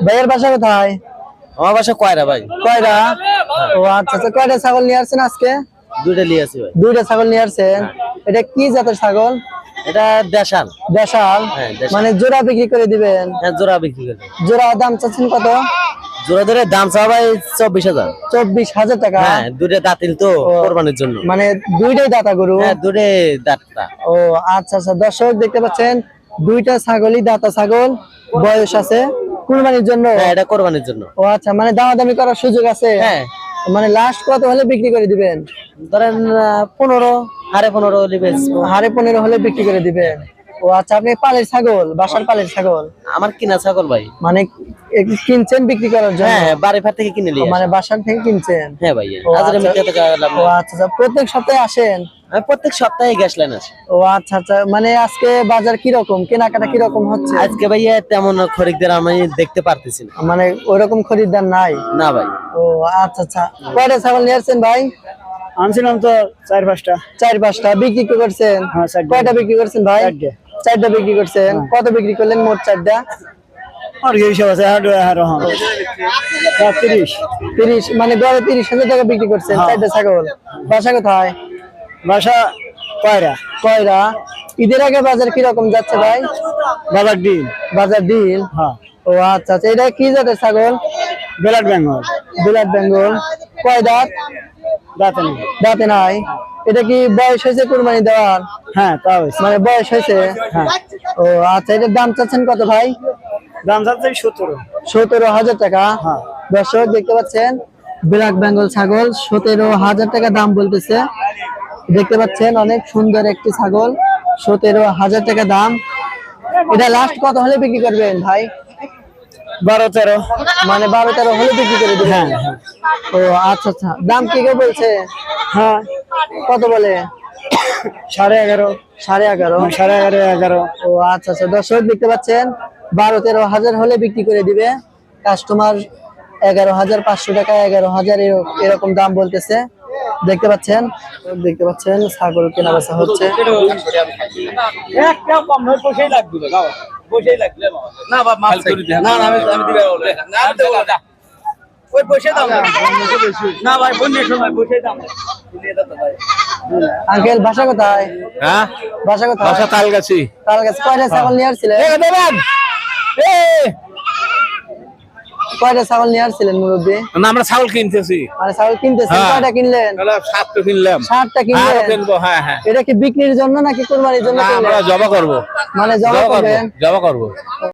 ভাইয়ের বাসা কোথায়? আমার বাসা কয়রা ভাই। কয়রা? ও আচ্ছা আচ্ছা, কয়টা ছাগল নিয়ে আসছেন আজকে? দুইটা নিয়ে আসি ভাই। দুইটা ছাগল নিয়ে আসছেন। এটা কি জাতের ছাগল? এটা দেশাল। দেশাল? হ্যাঁ, দেশাল। মানে জোড়া বিক্রি করে দিবেন? হ্যাঁ, জোড়া বিক্রি করে। জোড়া দাম চাচ্ছেন কত? জোড়া ধরে দাম চাওয়া ভাই 24,000। 24,000 টাকা? হ্যাঁ, দুইটা দাঁতিল তো কোরবানির জন্য। মানে দুইটাই দাতা গরু? হ্যাঁ, দুইটাই দাঁতটা। ও আচ্ছা আচ্ছা, দর্শক দেখতে পাচ্ছেন দুইটা ছাগলই দাতা ছাগল, বয়স আছে, কুরবানির জন্য? হ্যাঁ, এটা কোরবানির জন্য। ও আচ্ছা, মানে দামাদামি করার সুযোগ আছে? হ্যাঁ, মানে লাস্ট কত হলে বিক্রি করে দিবেন? ধরেন 15, 15.5 লিবেস। 15.5 হলে বিক্রি করে দিবেন। ও আচ্ছা, আপনি পালের ছাগল, বাসার পালের ছাগল? আমার কিনা ছাগল ভাই। মানে কিনছেন বিক্রি করার জন্য? হ্যাঁ, বাড়ি ফাট থেকে কিনে নিয়ে। মানে বাসার থেকে কিনছেন? হ্যাঁ ভাই। ও হাজারে আচ্ছা। মিটার টাকা লাভ। ও আচ্ছা আচ্ছা, প্রত্যেক সপ্তাহে আসেন? আমি প্রত্যেক সপ্তাহে গ্যাস লাইন আসি। ও আচ্ছা আচ্ছা, মানে আজকে বাজার কি রকম, কেনাকাটা কি রকম হচ্ছে? আজকে ভাইয়া তেমন খরিদ্দার আমি দেখতে পারতেছি না। মানে ওইরকম খরিদ্দার নাই? না ভাই। ও আচ্ছা আচ্ছা, কয়টা ছাগল নিয়ে আসছেন ভাই? আনছিলাম তো 4-5টা। 4-5টা বিক্রি করছেন? হ্যাঁ, 4টা। কয়টা বিক্রি করছেন ভাই? 4টা। 4টা বিক্রি করছেন। কত বিক্রি করলেন মোট 4টা? আর কি হিসাব আছে? 30, মানে গড়ে 30,000 টাকা বিক্রি করছেন 4টা ছাগল। বাসা কোথায়? বাসা কয়রা। কয়রা? ঈদের আগে বাজার কি রকম যাচ্ছে ভাই? বাজার ডিম। বাজার ডিল? হ্যাঁ, ও আচ্ছা আচ্ছা, এটা কি জাতের ছাগল? বেলাট বেঙ্গল। বিলাত বেঙ্গল? কয় দাঁত? দাঁতে নেই। দাঁতে নাই? এটা কি বয়স হয়েছে কুরবানি দেওয়ার? হ্যাঁ, তা হয়েছে। মানে বয়স হয়েছে? হ্যাঁ। ও আচ্ছা, এটার দাম চাচ্ছেন কত ভাই? দাম চাচ্ছে 17। 17,000 টাকা? হ্যাঁ। দর্শক দেখতে পাচ্ছেন ব্ল্যাক বেঙ্গল ছাগল 17,000 টাকা দাম বলতেছে। দেখতে পাচ্ছেন অনেক সুন্দর একটি ছাগল, 17,000 টাকা দাম। এটা লাস্ট কত হলে বিক্রি করবেন ভাই? 12-13। মানে 12-13 হলে বিক্রি করে দিবেন? ও আচ্ছা আচ্ছা, দাম কি কেউ বলছে? হ্যাঁ, কত বলে? 11.5। 11.5? 11.5। ও আচ্ছা আচ্ছা, দর্শক দেখতে পাচ্ছেন 12-13,000 হলে বিক্রি করে দিবে। কাস্টমার 11,500 টাকা, 11,000 এরকম দাম বলতেছে। দেখতে পাচ্ছেন ছাগল কেনা বেচা হচ্ছে। একটা কম নয়, পয়সাই লাগবে বাবা। পয়সাই লাগবে না বাবা, মাফ করে দেন। না না, আমি দিবে বলে না, আমি দেব না। ওই পয়সা দাও না ভাই, বন্যে সময় পয়সাই দাও না। দিয়ে দাও ভাই। আঙ্কেল বাসা কোথায়? হ্যাঁ, বাসা কোথায়? বাসা তালগাছি। তালগাছ? কয়টা ছাগল নিয়ে আসছিলেন? দেবেন কয়টা ছাগল নিয়ে আসছিলেন মুরব্বী? না, আমরা ছাগল কিনতেছি। মানে ছাগল কিনতেছেন? হ্যাঁ। কয়টা কিনলেন? 7টা কিনলাম। 7টা আরো কিনলেন? কিনবো। হ্যাঁ হ্যাঁ, এটা কি বিক্রির জন্য নাকি কুরবানির জন্য না, আমরা কিনলেন? জবা করবো। মানে জমা করবেন? জবা করবো।